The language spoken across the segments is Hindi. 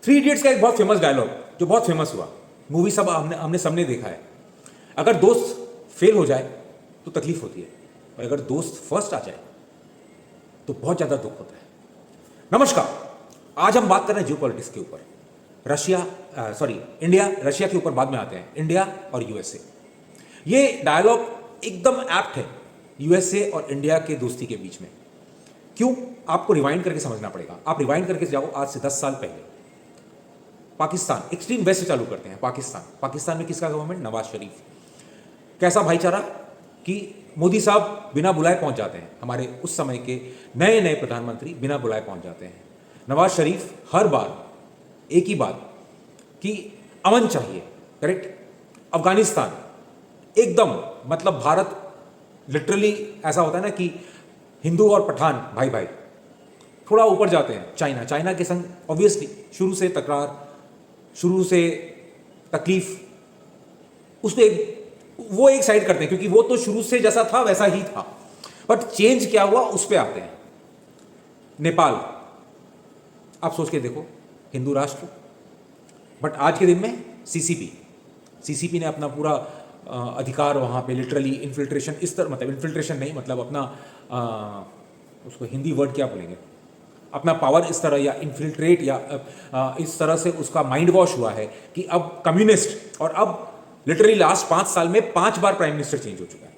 थ्री इडियट्स का एक बहुत फेमस डायलॉग जो बहुत फेमस हुआ, मूवी सब हमने सबने देखा है, अगर दोस्त फेल हो जाए तो तकलीफ होती है, और अगर दोस्त फर्स्ट आ जाए तो बहुत ज्यादा दुख होता है। नमस्कार, आज हम बात कर रहे हैं जियो पॉलिटिक्स के ऊपर। इंडिया रशिया के ऊपर बाद में आते हैं, इंडिया और यूएसए। ये डायलॉग एकदम एप्ट है यूएसए और इंडिया के दोस्ती के बीच में। क्यों? आपको रिवाइंड करके समझना पड़ेगा। आप रिवाइंड करके जाओ आज से 10 साल पहले। पाकिस्तान, एक्सट्रीम वेस्ट से चालू करते हैं। पाकिस्तान में किसका गवर्नमेंट? नवाज शरीफ। कैसा भाईचारा कि मोदी साहब बिना बुलाए पहुंच जाते हैं, हमारे उस समय के नए नए प्रधानमंत्री बिना बुलाए पहुंच जाते हैं। नवाज शरीफ हर बार एक ही बात कि अमन चाहिए, करेक्ट। अफगानिस्तान एकदम, मतलब भारत लिटरली ऐसा होता है ना कि हिंदू और पठान भाई भाई। थोड़ा ऊपर जाते हैं, चाइना के संग ऑब्वियसली शुरू से तकरार, शुरू से तकलीफ, उसको वो एक साइड करते हैं क्योंकि वो तो शुरू से जैसा था वैसा ही था। बट चेंज क्या हुआ उस पर आते हैं। नेपाल, आप सोच के देखो, हिंदू राष्ट्र, बट आज के दिन में सीसीपी ने अपना पूरा अधिकार वहां पे लिटरली इन्फिल्ट्रेशन, इस तरह, मतलब इन्फिल्ट्रेशन नहीं, मतलब अपना उसको हिंदी वर्ड क्या बोलेंगे, अपना पावर इस तरह या इन्फिल्ट्रेट या इस तरह से उसका माइंड वॉश हुआ है कि अब कम्युनिस्ट, और अब लिटरली लास्ट 5 साल में 5 बार प्राइम मिनिस्टर चेंज हो चुका है।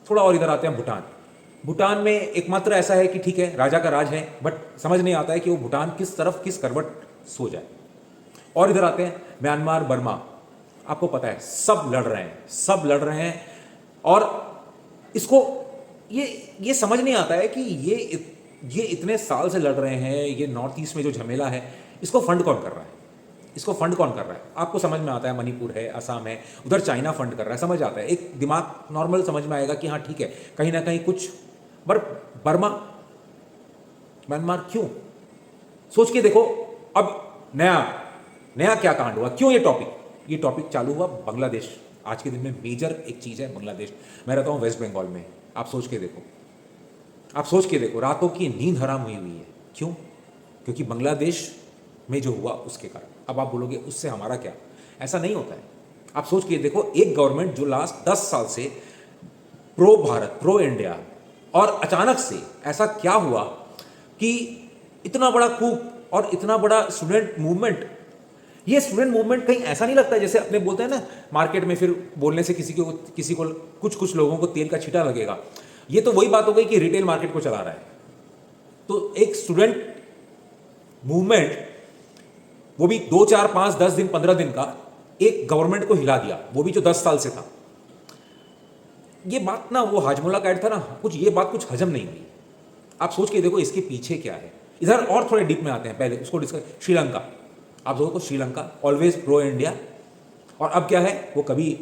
थोड़ा और इधर आते हैं, भूटान में एकमात्र ऐसा है कि ठीक है राजा का राज है, बट समझ नहीं आता है कि वो भूटान किस तरफ किस करवट सो जाए। और इधर आते हैं म्यांमार, बर्मा, आपको पता है सब लड़ रहे हैं और इसको ये समझ नहीं आता है कि ये इतने साल से लड़ रहे हैं। ये नॉर्थ ईस्ट में जो झमेला है, इसको फंड कौन कर रहा है? आपको समझ में आता है, मणिपुर है, असम है, उधर चाइना फंड कर रहा है, समझ आता है, एक दिमाग नॉर्मल समझ में आएगा कि हाँ ठीक है, कहीं ना कहीं कुछ। बर्मा, म्यांमार, क्यों? सोच के देखो। अब नया क्या कांड हुआ? क्यों ये टॉपिक चालू हुआ? बांग्लादेश। आज के दिन में मेजर एक चीज है बांग्लादेश। मैं रहता हूं वेस्ट बंगाल में। आप सोच के देखो, रातों की नींद हराम हुई है। क्यों? क्योंकि बांग्लादेश में जो हुआ उसके कारण। अब आप बोलोगे उससे हमारा क्या? ऐसा नहीं होता है। आप सोच के देखो, एक गवर्नमेंट जो लास्ट 10 साल से प्रो भारत, प्रो इंडिया, और अचानक से ऐसा क्या हुआ कि इतना बड़ा कूप और इतना बड़ा स्टूडेंट मूवमेंट। ये स्टूडेंट मूवमेंट कहीं ऐसा नहीं लगता है जैसे अपने बोलते हैं ना मार्केट में, फिर बोलने से किसी को कुछ लोगों को तेल का छींटा लगेगा। ये तो वही बात हो गई कि रिटेल मार्केट को चला रहा है। तो एक स्टूडेंट मूवमेंट, वो भी 2, 4, 5, 10 दिन, 15 दिन का, एक गवर्नमेंट को हिला दिया, वो भी जो 10 साल से था। ये बात ना, वो हाजमोला का ऐड था ना, ये बात कुछ हजम नहीं हुई। आप सोच के देखो इसके पीछे क्या है। इधर और थोड़े डीप में आते हैं, पहले उसको डिस्कस। श्रीलंका, आप देखो, श्रीलंका ऑलवेज प्रो इंडिया, और अब क्या है, वो कभी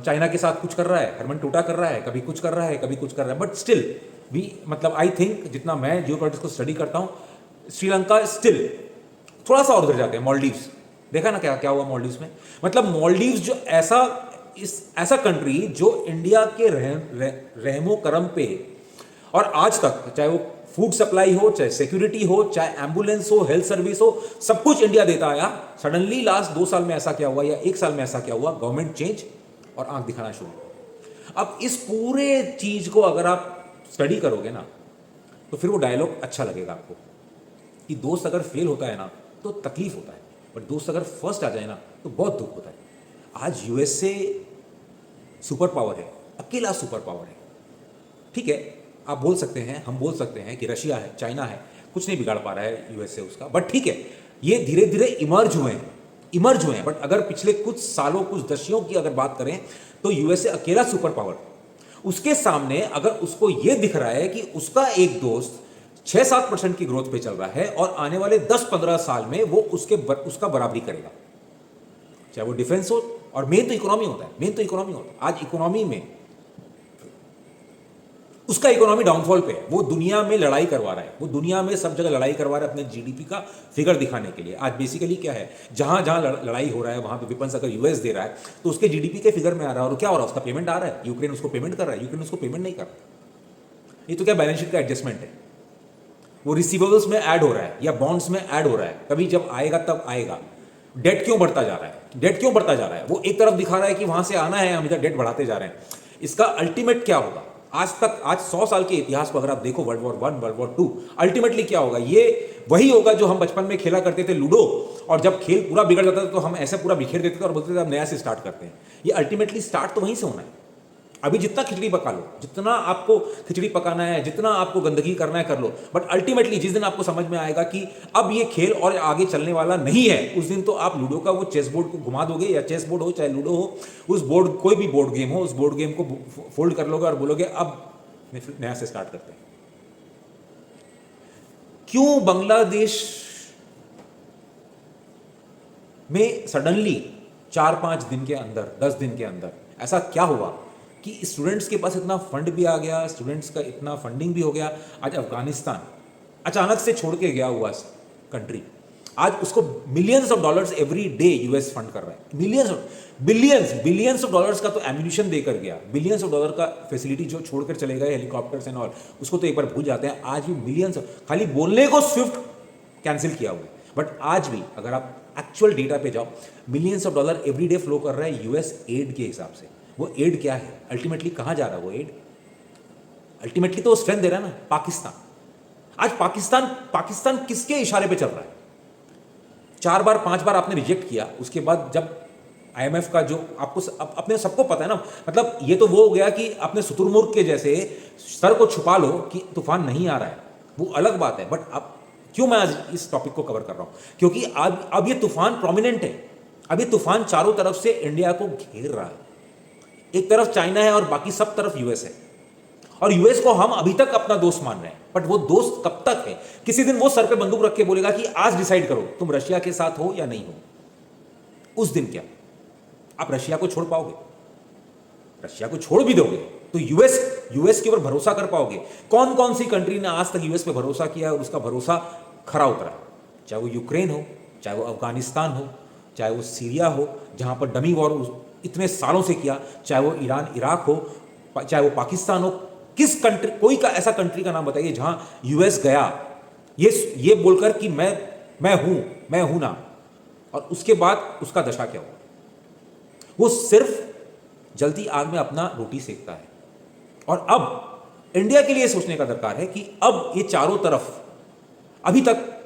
चाइना के साथ कुछ कर रहा है, हरमन टोटा कर रहा है, कभी कुछ कर रहा है, बट स्टिल भी, मतलब आई थिंक जितना मैं जियो पॉलिटिक्स को स्टडी करता हूं, श्रीलंका स्टिल थोड़ा सा और उधर जाते हैं। मॉलडीव्स, देखा ना क्या हुआ मॉलडीव्स में। मतलब मॉलडीव्स जो ऐसा कंट्री जो इंडिया के रहमो करम पे, और आज तक चाहे वो फूड सप्लाई हो, चाहे सिक्योरिटी हो, चाहे एम्बुलेंस हो, हेल्थ सर्विस हो, सब कुछ इंडिया देता आया। सडनली लास्ट 2 साल में ऐसा क्या हुआ, या 1 साल में ऐसा क्या हुआ? गवर्नमेंट चेंज और आंख दिखाना शुरू। अब इस पूरे चीज को अगर आप स्टडी करोगे ना, तो फिर वो डायलॉग अच्छा लगेगा आपको कि दोस्त अगर फेल होता है ना तो तकलीफ होता है, बट दोस्त अगर फर्स्ट आ जाए ना तो बहुत दुख होता है। आज यूएसए सुपर पावर है, अकेला सुपर पावर है। ठीक है, आप बोल सकते हैं, हम बोल सकते हैं कि रशिया है, चाइना है, कुछ नहीं बिगाड़ पा रहा है यूएसए उसका, बट ठीक है, ये धीरे धीरे इमर्ज हुए हैं। बट अगर पिछले कुछ सालों, कुछ दशकों की अगर बात करें तो यूएसए अकेला सुपर पावर, उसके सामने अगर उसको यह दिख रहा है कि उसका एक दोस्त 6-7% की ग्रोथ पे चल रहा है और आने वाले 10-15 साल में वो उसका बराबरी करेगा, चाहे वो डिफेंस हो, और मेन तो इकोनॉमी होता है। आज इकोनॉमी में उसका इकोनॉमी डाउनफॉल पे है, वो दुनिया में लड़ाई करवा रहा है, वो दुनिया में सब जगह लड़ाई करवा रहा है अपने जीडीपी का फिगर दिखाने के लिए। आज बेसिकली क्या है, जहां जहां लड़ाई हो रहा है वहां पे वेपन्स अगर यूएस दे रहा है तो उसके जीडीपी के फिगर में आ रहा है। और क्या हो रहा है, उसका पेमेंट आ रहा है, यूक्रेन उसको पेमेंट कर रहा है, यूक्रेन उसको पेमेंट नहीं कर रहा। ये तो क्या बैलेंस शीट का एडजस्टमेंट है। वो रिसीवेबल्स में ऐड हो रहा है या बॉन्ड्स में ऐड हो रहा है, कभी जब आएगा तब आएगा। डेट क्यों बढ़ता जा रहा है? डेट क्यों बढ़ता जा रहा है? वो एक तरफ दिखा रहा है कि वहां से आना है, हम इधर डेट बढ़ाते जा रहे हैं। इसका अल्टीमेट क्या होगा? आज तक, आज 100 साल के इतिहास को अगर आप देखो, world war 1, world war 2, ultimately क्या होगा? ये वही होगा जो हम बचपन में खेला करते थे, लूडो, और जब खेल पूरा बिगड़ जाता था तो हम ऐसे पूरा बिखेर देते थे और बोलते थे अब नया से स्टार्ट करते हैं। ये अल्टीमेटली स्टार्ट तो वहीं से होना है। अभी जितना खिचड़ी पका लो, जितना आपको खिचड़ी पकाना है, जितना आपको गंदगी करना है कर लो, बट अल्टीमेटली जिस दिन आपको समझ में आएगा कि अब ये खेल और आगे चलने वाला नहीं है, उस दिन तो आप लूडो का वो चेस बोर्ड को घुमा दोगे, या चेस बोर्ड हो चाहे लूडो हो, उस बोर्ड, कोई भी बोर्ड गेम हो, उस बोर्ड गेम को फोल्ड कर लोगे और बोलोगे अब नया से स्टार्ट करते हैं। क्यों बांग्लादेश में सडनली 4-5 दिन के अंदर, 10 दिन के अंदर ऐसा क्या हुआ कि स्टूडेंट्स के पास इतना फंड भी आ गया, स्टूडेंट्स का इतना फंडिंग भी हो गया? आज अफगानिस्तान अचानक से छोड़ के गया हुआ कंट्री, आज उसको millions of dollars every day US fund कर रहा है। बिलियंस ऑफ डॉलर्स का तो एम्यूनिशन देकर गया, बिलियंस ऑफ डॉलर का फैसिलिटी जो छोड़कर चले गए, हेलीकॉप्टर्स एंड ऑल, उसको तो एक बार भूल जाते हैं। आज भी मिलियंस, खाली बोलने को स्विफ्ट कैंसिल किया हुआ है, बट आज भी अगर आप एक्चुअल डेटा पे जाओ, millions of dollar every day flow कर रहा है यूएस एड के हिसाब से। वो एड क्या है? अल्टीमेटली कहां जा रहा है वो एड? अल्टीमेटली तो स्ट्रेंथ दे रहा है ना पाकिस्तान। आज पाकिस्तान किसके इशारे पे चल रहा है? 4 बार 5 बार आपने रिजेक्ट किया, उसके बाद जब आईएमएफ का जो आपको अपने सबको पता है ना, मतलब ये तो वो हो गया कि अपने शुतुरमुर्ग के जैसे सर को छुपा लो कि तूफान नहीं आ रहा है, वो अलग बात है। बट अब क्यों मैं आज इस टॉपिक को कवर कर रहा हूं? क्योंकि अब ये तूफान प्रोमिनेंट है। अब ये तूफान चारों तरफ से इंडिया को घेर रहा है। एक तरफ चाइना है और बाकी सब तरफ यूएस है, और यूएस को हम अभी तक अपना दोस्त मान रहे हैं, बट वो दोस्त कब तक है? किसी दिन वो सर पे बंदूक रख के बोलेगा कि आज डिसाइड करो तुम रशिया के साथ हो या नहीं हो। उस दिन क्या आप रशिया को छोड़ पाओगे? रशिया को छोड़ भी दोगे तो यूएस के ऊपर भरोसा कर पाओगे? कौन कौन सी कंट्री ने आज तक यूएस पे भरोसा किया और उसका भरोसा खरा उतरा? चाहे वो यूक्रेन हो, चाहे वो अफगानिस्तान हो, चाहे वो सीरिया हो जहां पर डमी वॉर इतने सालों से किया, चाहे वो ईरान इराक हो, चाहे वो पाकिस्तान हो, किस कंट्री, कोई का ऐसा कंट्री का नाम बताइए जहां यूएस गया ये बोलकर कि मैं हूं ना, और उसके बाद उसका दशा क्या हुआ? वो सिर्फ जलती आग में अपना रोटी सेकता है। और अब इंडिया के लिए सोचने का दरकार है कि अब ये चारों तरफ, अभी तक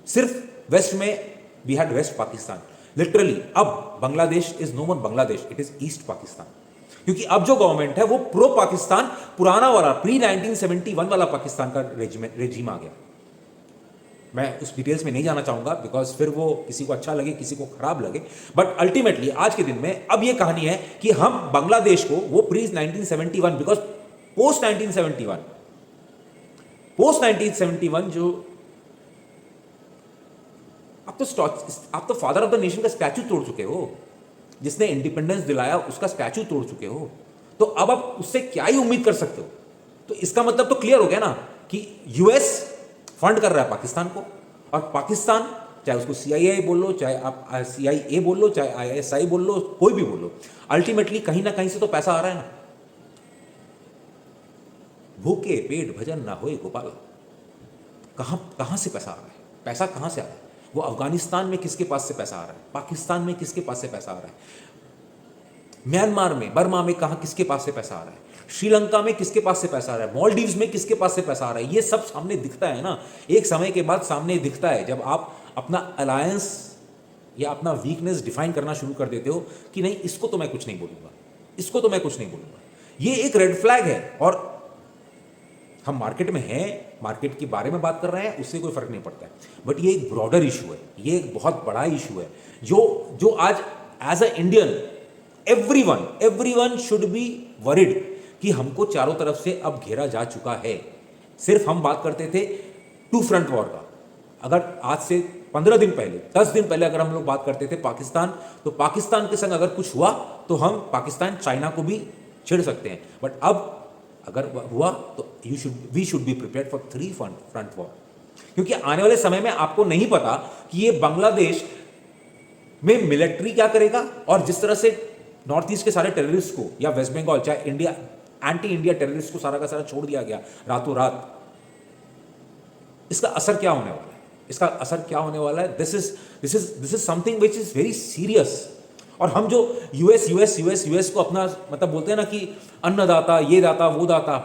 सिर्फ वेस्ट में we had west Pakistan, literally अब Bangladesh is no more Bangladesh, it is east Pakistan. क्योंकि अब जो गवर्नमेंट है वो प्रो पाकिस्तान, पुराना वाला प्री 1971 वाला पाकिस्तान का रेजिम आ गया। मैं उस डिटेल्स में नहीं जाना चाहूंगा बिकॉज फिर वो किसी को अच्छा लगे, किसी को खराब लगे, बट अल्टीमेटली आज के दिन में अब ये कहानी है कि हम बांग्लादेश को वो प्री 1971, बिकॉज पोस्ट 1971 जो आप तो फादर ऑफ द नेशन का स्टैचू तोड़ चुके हो, जिसने इंडिपेंडेंस दिलाया उसका स्टैचू तोड़ चुके हो, तो अब आप उससे क्या ही उम्मीद कर सकते हो? तो इसका मतलब तो क्लियर हो गया ना कि यूएस फंड कर रहा है पाकिस्तान को, और पाकिस्तान, चाहे उसको सीआईए बोल लो, चाहे आप सीआईए बोल लो, चाहे आईएसआई बोल लो, कोई भी बोल लो, अल्टीमेटली कहीं ना कहीं से तो पैसा आ रहा है ना। भूखे पेट भजन ना होए गोपाल, कहां से पैसा आ रहा है? पैसा कहां से आ रहा है? वो अफगानिस्तान में किसके पास से पैसा आ रहा है? पाकिस्तान में किसके पास से पैसा आ रहा है? म्यांमार में, बर्मा में कहां किसके पास से पैसा आ रहा है? श्रीलंका में किसके पास से पैसा आ रहा है? मॉलडीव्स में किसके पास से पैसा आ रहा है? ये सब सामने दिखता है ना, एक समय के बाद सामने दिखता है जब आप अपना अलायंस या अपना वीकनेस डिफाइन करना शुरू कर देते हो कि नहीं, इसको तो मैं कुछ नहीं बोलूंगा, इसको तो मैं कुछ नहीं बोलूंगा। ये एक रेड फ्लैग है, और हम मार्केट में हैं, मार्केट के बारे में बात कर रहे हैं, उससे कोई फर्क नहीं पड़ता है, बट ये एक ब्रॉडर इशू है, ये एक बहुत बड़ा इशू है जो आज as a Indian everyone should be worried कि हमको चारों तरफ से अब घेरा जा चुका है। सिर्फ हम बात करते थे टू फ्रंट वॉर का, अगर आज से 15 दिन पहले, 10 दिन पहले अगर हम लोग बात करते थे पाकिस्तान, तो पाकिस्तान के संग अगर कुछ हुआ तो हम पाकिस्तान चाइना को भी छेड़ सकते हैं, बट अब अगर हुआ तो we should be prepared for 3 front war, क्योंकि आने वाले समय में आपको नहीं पता कि ये बांग्लादेश में मिलिट्री क्या करेगा, और जिस तरह से नॉर्थ ईस्ट के सारे टेररिस्ट को या वेस्ट बंगाल, चाहे इंडिया एंटी इंडिया टेररिस्ट को सारा का सारा छोड़ दिया गया रातों रात, इसका असर क्या होने वाला है? इसका असर क्या होने वाला है? This is something which is very serious. और हम जो यूएस यूएस यूएस यूएस को अपना मतलब बोलते हैं ना कि अन्नदाता, ये दाता, वो दाता।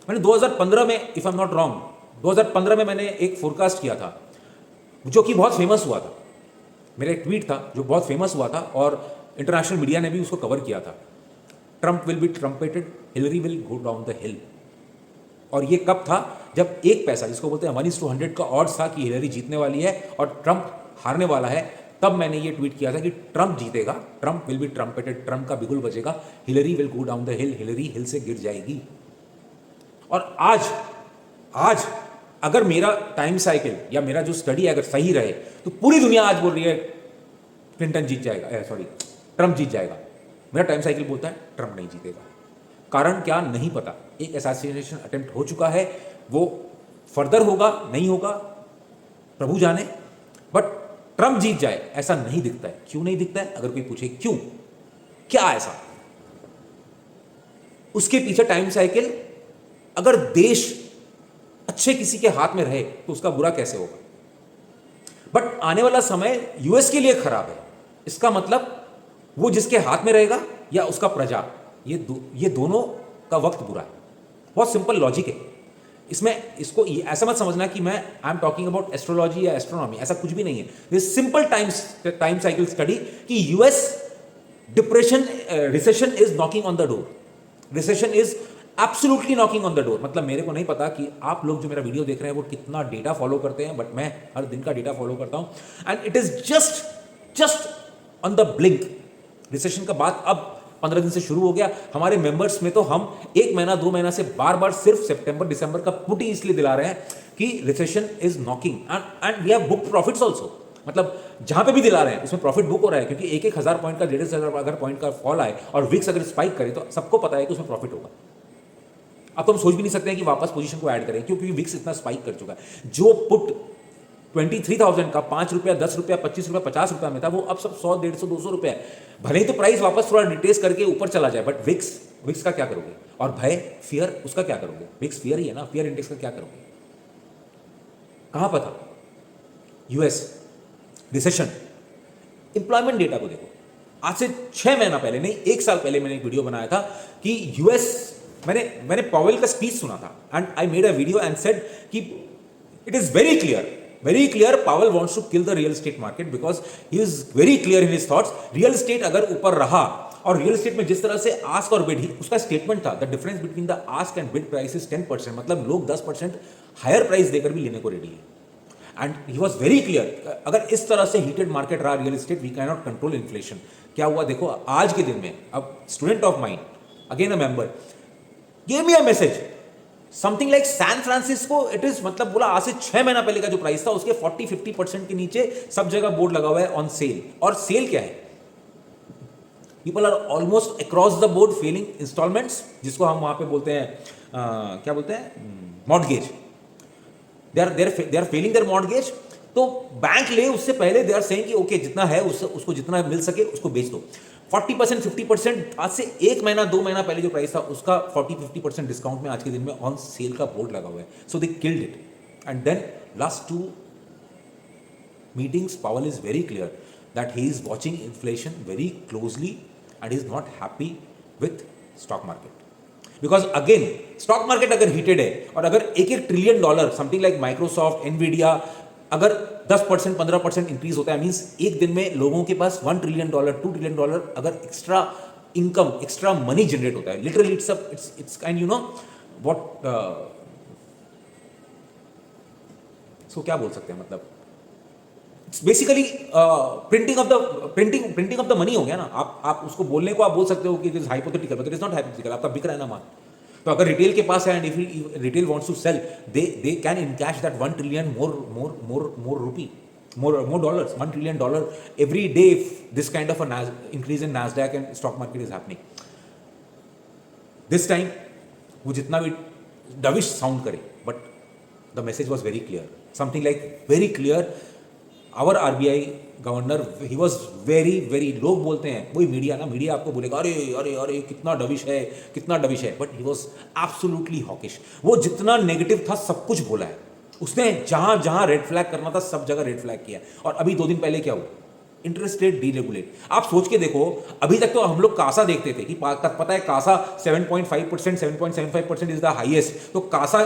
मैंने 2015 में, if I am not wrong, 2015 में मैंने एक फोरकास्ट किया था जो कि बहुत फेमस हुआ था। मेरा एक ट्वीट था जो बहुत फेमस हुआ था और इंटरनेशनल मीडिया ने भी उसको कवर किया था। Trump will be trumpeted, Hillary will go down the hill. और ये कब था? जब एक पैसा, जिसको बोलते हैं 1:100 का ऑड्स था कि हिलरी जीतने वाली है और ट्रंप हारने वाला है, तब मैंने ये ट्वीट किया था कि ट्रंप जीतेगा, Trump will be trumpeted, Trump का बिगुल बजेगा, Hillary will go down the hill, Hillary hill से गिर जाएगी। और आज अगर मेरा टाइम साइकिल या मेरा जो स्टडी अगर सही रहे तो पूरी दुनिया आज बोल रही है क्लिंटन जीत जाएगा, सॉरी ट्रंप जीत जाएगा। मेरा टाइम साइकिल बोलता है ट्रंप नहीं जीतेगा। कारण क्या? नहीं पता। एक असैसिनेशन अटेम्प्ट हो चुका है, वो फर्दर होगा नहीं होगा प्रभु जाने, बट ट्रंप जीत जाए ऐसा नहीं दिखता है। क्यों नहीं दिखता है? अगर कोई पूछे क्यों, क्या ऐसा, उसके पीछे टाइम साइकिल, अगर देश अच्छे किसी के हाथ में रहे तो उसका बुरा कैसे होगा। बट आने वाला समय यूएस के लिए खराब है। इसका मतलब वो जिसके हाथ में रहेगा या उसका प्रजा, ये दोनों का वक्त बुरा है। बहुत सिंपल लॉजिक है इसमें। इसको ऐसा मत समझना कि मैं I am talking about astrology या एस्ट्रोनॉमी, ऐसा कुछ भी नहीं है। This simple time cycle study कि US depression, recession is knocking on the door, recession is absolutely knocking on the door. मतलब मेरे को नहीं पता कि आप लोग जो मेरा वीडियो देख रहे हैं वो कितना डेटा फॉलो करते हैं, बट मैं हर दिन का डेटा फॉलो करता हूं and it is just on the blink. Recession का बात अब 15 दिन से शुरू हो गया। हमारे मेंबर्स में तो हम 1 महीना 2 महीना से बार बार सिर्फ सितंबर दिसंबर का पुटी इसलिए दिला रहे हैं कि recession is knocking and we have book profits also. मतलब जहां पे भी दिला रहे हैं उसमें प्रॉफिट बुक हो रहा है, क्योंकि 1,000 पॉइंट का 1,500 अगर पॉइंट का फॉल आए और विक्स अगर स्पाइक करे तो सबको पता है कि उसमें प्रॉफिट होगा। अब तो हम सोच भी नहीं सकते हैं कि वापस पोजीशन को ऐड करें, क्योंकि विक्स इतना स्पाइक कर चुका है। जो पुट 23,000 का 5 रुपया, 10 रुपया, 25 रुपया, 50 रुपया में था, वो अब सब 100, 150, 200 रुपया है। भले ही तो प्राइस वापस थोड़ा रिट्रेस करके ऊपर चला जाए, बट विक्स का क्या करोगे? और भय, फियर, उसका क्या करोगे? विक्स फियर ही है ना, फियर इंडेक्स का क्या करोगे? कहां पर था यूएस रिसेशन? इंप्लॉयमेंट डेटा को देखो। आज से 6 महीना पहले नहीं, 1 साल पहले मैंने एक वीडियो बनाया था कि यूएस, मैंने पॉवेल का स्पीच सुना था and I made a video and said कि it is very clear Powell wants to kill the real estate market because he is very clear in his thoughts. Real estate अगर ऊपर रहा, और रियल एस्टेट में जिस तरह से आस्क और बिड, उसका स्टेटमेंट था the difference between the ask and bid price is 10%, मतलब लोग 10% हायर प्राइस देकर भी लेने को रेडी है। And he was very clear, अगर इस तरह से हीटेड मार्केट रहा real estate, we can not control inflation. क्या हुआ देखो आज के दिन में। अब student of mind, again a member, gave me a message something like San Francisco, it is, मतलब बोला आज से 6 महीना पहले का जो प्राइस था उसके 40-50% के नीचे सब जगह बोर्ड लगा हुआ है ऑन सेल। और सेल क्या है? People are almost across the board failing installments, जिसको हम वहां पे बोलते हैं क्या बोलते हैं, mortgage. They are failing their mortgage. तो बैंक ले उससे पहले दे आर सेइंग कि ओके जितना है उसको जितना मिल सके उसको बेच दो। 40%, 50%, आज से 1 महीना 2 महीना पहले जो प्राइस था उसका 40-50% डिस्काउंट में आज के दिन में ऑन सेल का बोर्ड लगा हुआ है। So they killed it. And then last 2 meetings Powell is very clear that he is watching inflation very closely and is not happy with stock market. Because again stock market अगर हीटेड है और अगर $1 trillion something like Microsoft, Nvidia, अगर 10%, 15% इंक्रीज होता है, मींस एक दिन में लोगों के पास $1 ट्रिलियन, $2 ट्रिलियन अगर extra income, extra money generate होता है, literally it's kind, you know what, so क्या बोल सकते हैं, मतलब it's basically printing of the money हो गया ना। आप उसको बोलने को आप बोल सकते हो कि it is hypothetical, but it is not hypothetical. आपका बिक रहा है ना माल। तो अगर रिटेल के पास है and if retail wants to sell, they can encash that $1 trillion more dollars, $1 trillion every day if this kind of a increase in Nasdaq and stock market is happening. This time वो जितना भी dovish sound करे, but the message was very clear, something like very clear. Our RBI governor, he was very, लोग बोलते हैं, वही मीडिया आपको बोलेगा अरे अरे अरे कितना डविश है, but he was absolutely hawkish. वो जितना नेगेटिव था सब कुछ बोला है उसने जहां जहां रेड फ्लैग करना था सब जगह रेड फ्लैग किया। और अभी 2 दिन पहले क्या हुआ, इंटरेस्ट रेट डीरेगुलेट। आप सोच के देखो, अभी तक तो हम लोग कासा देखते थे कि पता है कासा 7.5%, 7.75% इज द हाईएस्ट। तो कासा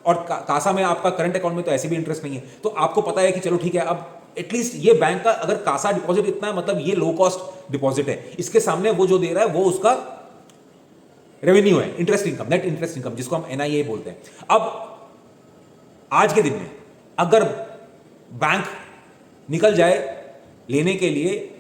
और कासा में आपका करंट अकाउंट में तो ऐसे भी इंटरेस्ट नहीं है, तो आपको पता है कि चलो ठीक है, अब एटलीस्ट ये बैंक का अगर कासा डिपॉजिट इतना है, मतलब ये लो कॉस्ट डिपॉजिट है, इसके सामने वो जो दे रहा है वो उसका रेवेन्यू है, interest income, net interest income, जिसको हम एनआईए बोलते हैं। अब आज के दिन में अगर बैंक निकल जाए लेने के लिए,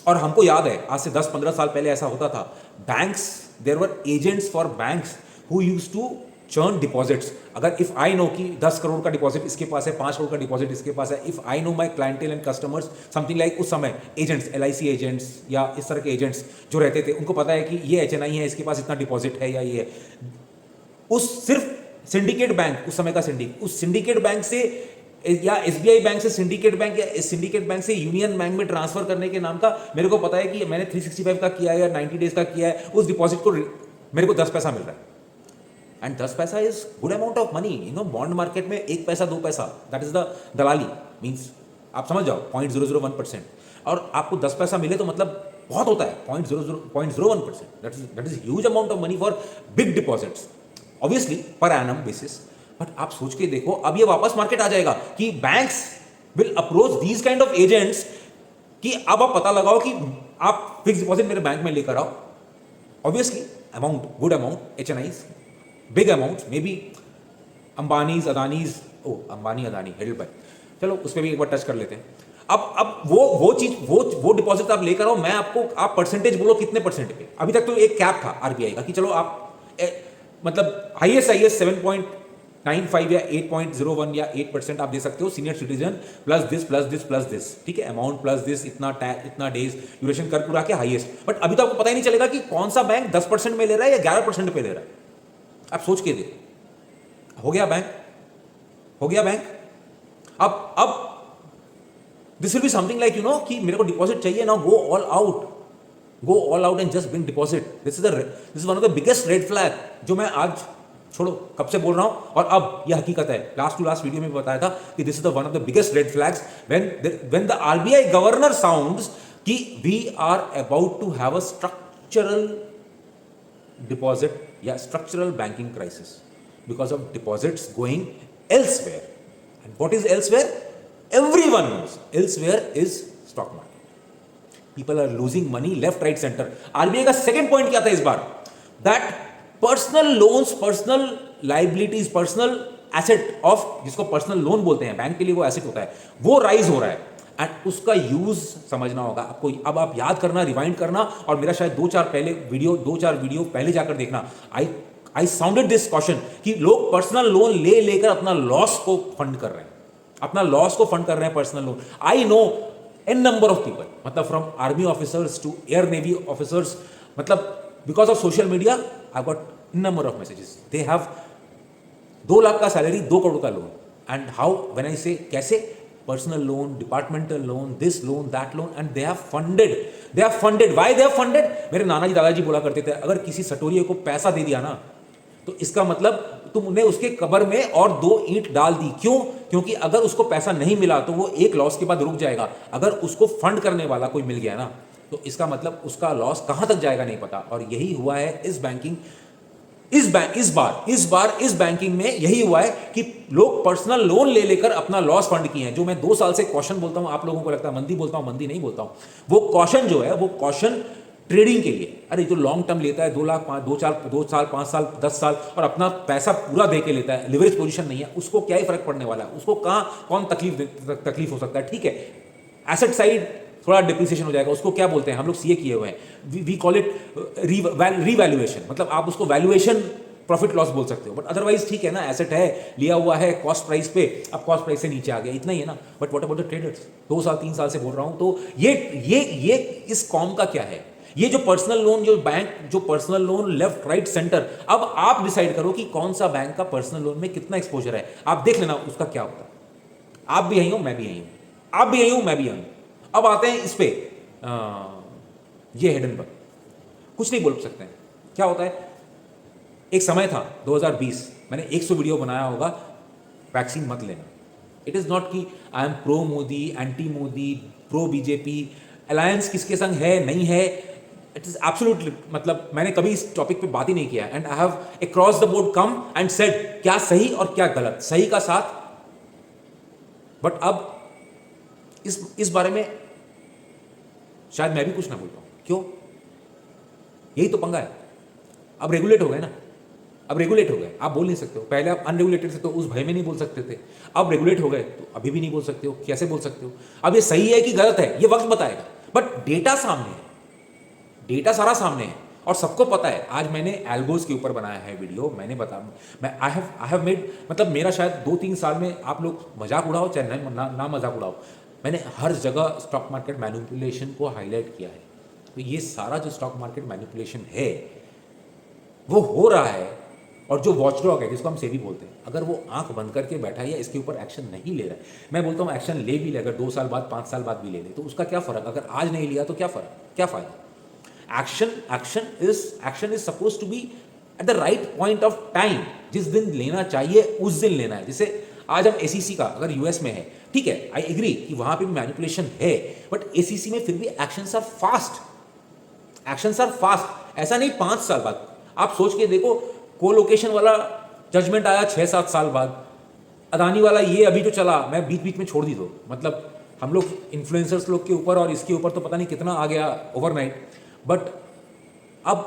और हमको याद है आज से 10-15 साल पहले ऐसा होता था, banks, there were agents for banks who used to churn deposits. अगर इफ आई नो कि 10 करोड़ का डिपॉजिट इसके पास है, 5 करोड़ का डिपॉजिट इसके पास है, if I know my clientele and customers something like, उस समय एजेंट्स, एलआईसी एजेंट्स या इस तरह के एजेंट्स जो रहते थे, उनको पता है कि ये एचएनआई है, इसके पास इतना डिपॉजिट है या ये है। उस सिर्फ सिंडिकेट बैंक, उस समय का उस सिंडिकेट बैंक से या एसबीआई बैंक से सिंडिकेट बैंक, या सिंडिकेट बैंक से यूनियन बैंक में ट्रांसफर करने के नाम का मेरे को पता है कि मैंने 365 का किया है या 90 डेज का किया है, उस डिपॉजिट को मेरे को 10 पैसा मिल रहा है। एंड 10 पैसा is good amount of money. Bond market में 1 पैसा 2 पैसा, दैट इज द दलाली, मीन्स आप समझ जाओ 0.001%, और आपको 10 पैसा मिले तो मतलब बहुत होता है, 0.01%, that is huge amount of money for big deposits, obviously per annum basis. But आप सोच के देखो, अब ये वापस मार्केट आ जाएगा कि banks will approach these kind of agents कि अब आप पता लगाओ कि आप फिक्स डिपॉजिट मेरे बैंक में लेकर आओ, obviously amount, good amount, HNIs, big amount, may be Ambanis, Adanis, Ambani Adani held by, चलो उस पर भी एक बार टच कर लेते हैं। अब वो चीज, वो डिपॉजिट आप लेकर आओ, मैं आपको, आप परसेंटेज बोलो कितने परसेंट पे। अभी तक तो एक कैप था आरबीआई का कि चलो आप मतलब हाईएस्ट 7.95 या 8.01 या 8% आप दे सकते हो, सीनियर सिटीजन प्लस दिस, ठीक है, अमाउंट प्लस दिस, इतना डेज ड्यूरेशन कर पूरा के हाईएस्ट। बट अभी तो आपको पता ही नहीं चलेगा कि कौन सा बैंक 10% में ले रहा है या 11% पे ले रहा है। आप सोच के देखो, हो गया बैंक। अब this will be something like कि मेरे को डिपॉजिट चाहिए ना, go all out and just bring deposit. This is one of the biggest red flag, जो मैं आज छोड़ो कब से बोल रहा हूं, और अब यह हकीकत है। लास्ट वीडियो में बताया था कि this is the one of the biggest red flags when the RBI governor sounds कि we are about to have a structural deposit या structural banking crisis because of deposits going elsewhere. And what is elsewhere? Everyone knows elsewhere is stock market. People are losing money left right centre. RBI का सेकंड पॉइंट क्या था इस बार? That personal loans, personal liabilities, personal asset off, जिसको पर्सनल लोन बोलते हैं, बैंक के लिए वो एसेट होता है, वो राइज हो रहा है। एंड उसका यूज समझना होगा आपको। अब आप याद करना, रिवाइंड करना, और मेरा शायद 2-4 वीडियो पहले जाकर देखना। आई साउंडेड दिस क्वेश्चन कि लोग पर्सनल लोन लेकर अपना लॉस को फंड कर रहे हैं, personal loan. I know an number of people, मतलब from army officers to air navy officers, मतलब because of social media I got number of messages, they have 2 lakh का सैलरी, 2 करोड़ का loan. And how, when I say कैसे, personal loan, departmental loan, this loan, that loan, and they have funded. Why they have funded? मेरे नाना जी दादाजी बोला करते थे, अगर किसी सटोरिये को पैसा दे दिया ना, तो इसका मतलब तुमने उसके कब्र में और 2 ईंट डाल दी। क्यों? क्योंकि अगर उसको पैसा नहीं मिला तो वो एक लॉस के बाद रुक जाएगा। अगर उसको फंड करने वाला कोई मिल गया ना, तो इसका मतलब उसका लॉस कहां तक जाएगा नहीं पता। और यही हुआ है इस बैंकिंग में यही हुआ है कि लोग पर्सनल लोन लेकर अपना लॉस फंड किए हैं। जो मैं 2 साल से कॉशन बोलता हूं, आप लोगों को लगता है मंदी बोलता हूं, मंदी नहीं बोलता हूं। वो कॉशन जो है, वो कॉशन ट्रेडिंग के लिए। अरे जो लॉन्ग टर्म लेता है 2 लाख, 2 साल, 5 साल, 10 साल, और अपना पैसा पूरा दे के लेता है, लिवरेज पोजीशन नहीं है, उसको क्या ही फर्क पड़ने वाला है? उसको कौन तकलीफ हो सकता है? ठीक है, एसेट साइड थोड़ा डिप्रिसिएशन हो जाएगा, उसको क्या बोलते हैं, हम लोग सीए किए हुए हैं, वी कॉल इट रीवैल्यूएशन। मतलब आप उसको वैल्यूएशन प्रॉफिट लॉस बोल सकते हो, बट अदरवाइज ठीक है ना, एसेट है, लिया हुआ है कॉस्ट प्राइस पे, अब कॉस्ट प्राइस से नीचे आ गया, इतना ही है ना। But what about the traders? 2 साल 3 साल से बोल रहा हूं। तो ये इस कॉम का क्या है? ये जो पर्सनल लोन, जो बैंक, जो personal loan left right centre, अब आप डिसाइड करो कि कौन सा बैंक का पर्सनल लोन में कितना एक्सपोजर है। आप देख लेना उसका क्या होता है। आप भी यही हो, मैं भी यही हूं, आप भी यही हो, मैं भी यही हूं। अब आते हैं इस पे, ये हिडन पर कुछ नहीं बोल सकते हैं। क्या होता है? एक समय था 2020, मैंने 100 वीडियो बनाया होगा वैक्सीन मत लेना। इट इज़ नॉट कि I am pro Modi, anti Modi, pro BJP, alliance किसके संग है नहीं है, इट इज एब्सोल्युटली, मतलब मैंने कभी इस टॉपिक पे बात ही नहीं किया। And I have across the board come and said क्या सही और क्या गलत, सही का साथ। बट अब इस बारे में शायद मैं भी कुछ ना बोल पाऊं। क्यों? यही तो पंगा है। अब रेगुलेट हो गए ना, अब रेगुलेट हो गए, आप बोल नहीं सकते हो। पहले आप अनरेगुलेटेड थे तो उस भय में नहीं बोल सकते थे, अब रेगुलेट हो गए तो अभी भी नहीं बोल सकते हो। कैसे बोल सकते हो? अब ये सही है कि गलत है ये वक्त बताएगा, बट डेटा सामने है, डेटा सारा सामने है और सबको पता है। आज मैंने एल्गोस के ऊपर बनाया है वीडियो, मैंने मैं आई हैव मेड, मतलब मेरा शायद 2-3 साल में आप लोग मजाक उड़ाओ चाहे ना मजाक उड़ाओ, मैंने हर जगह स्टॉक मार्केट मैनिपुलेशन को हाईलाइट किया है। तो ये सारा जो स्टॉक मार्केट मैनिपुलेशन है वो हो रहा है, और जो वॉचडॉग है जिसको हम सेबी बोलते हैं, अगर वो आंख बंद करके बैठा है या इसके ऊपर एक्शन नहीं ले रहा है, मैं बोलता हूँ एक्शन ले भी ले, अगर 2 साल बाद 5 साल बाद भी ले ले तो उसका क्या फ़र्क, अगर आज नहीं लिया तो क्या फ़र्क, क्या फ़ायदा। Action is suppose to be at the right point of time, जिस दिन लेना चाहिए उस दिन लेना है। जैसे आज हम एसीसी का अगर यूएस में है, ठीक है, आई एग्री कि वहां पे भी मैनिपुलेशन है, बट एसीसी में फिर भी actions are fast, actions are fast. ऐसा नहीं 5 साल बाद, आप सोच के देखो, कोलोकेशन वाला जजमेंट आया 6-7 साल बाद, अदानी वाला ये अभी जो चला, मैं बीच बीच में छोड़ दी दो, मतलब हम लोग इन्फ्लुएंसर्स लोग के ऊपर और इसके ऊपर तो पता नहीं कितना आ गया ओवरनाइट। बट अब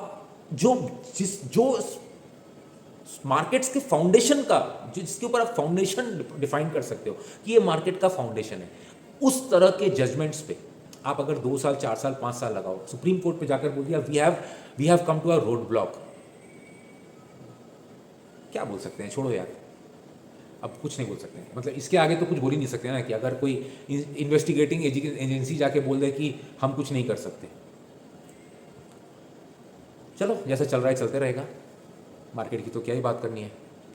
जो मार्केट्स के फाउंडेशन का, जिसके ऊपर आप फाउंडेशन डिफाइन कर सकते हो कि ये मार्केट का फाउंडेशन है, उस तरह के जजमेंट्स पे आप अगर 2 साल 4 साल 5 साल लगाओ, सुप्रीम कोर्ट पे जाकर बोल दिया we have come to a road block, क्या बोल सकते हैं, छोड़ो यार, अब कुछ नहीं बोल सकते हैं। मतलब इसके आगे तो कुछ बोल ही नहीं सकते ना, कि अगर कोई इन्वेस्टिगेटिंग एजेंसी जाके बोल दे कि हम कुछ नहीं कर सकते। चलो जैसा चल रहा है चलते रहेगा, मार्केट की तो क्या ही बात करनी है,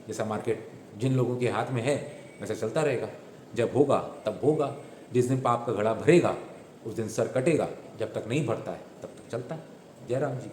जैसा मार्केट जिन लोगों के हाथ में है वैसा चलता रहेगा। जब होगा तब होगा, जिस दिन पाप का घड़ा भरेगा उस दिन सर कटेगा, जब तक नहीं भरता है तब तक चलता है। जय राम जी।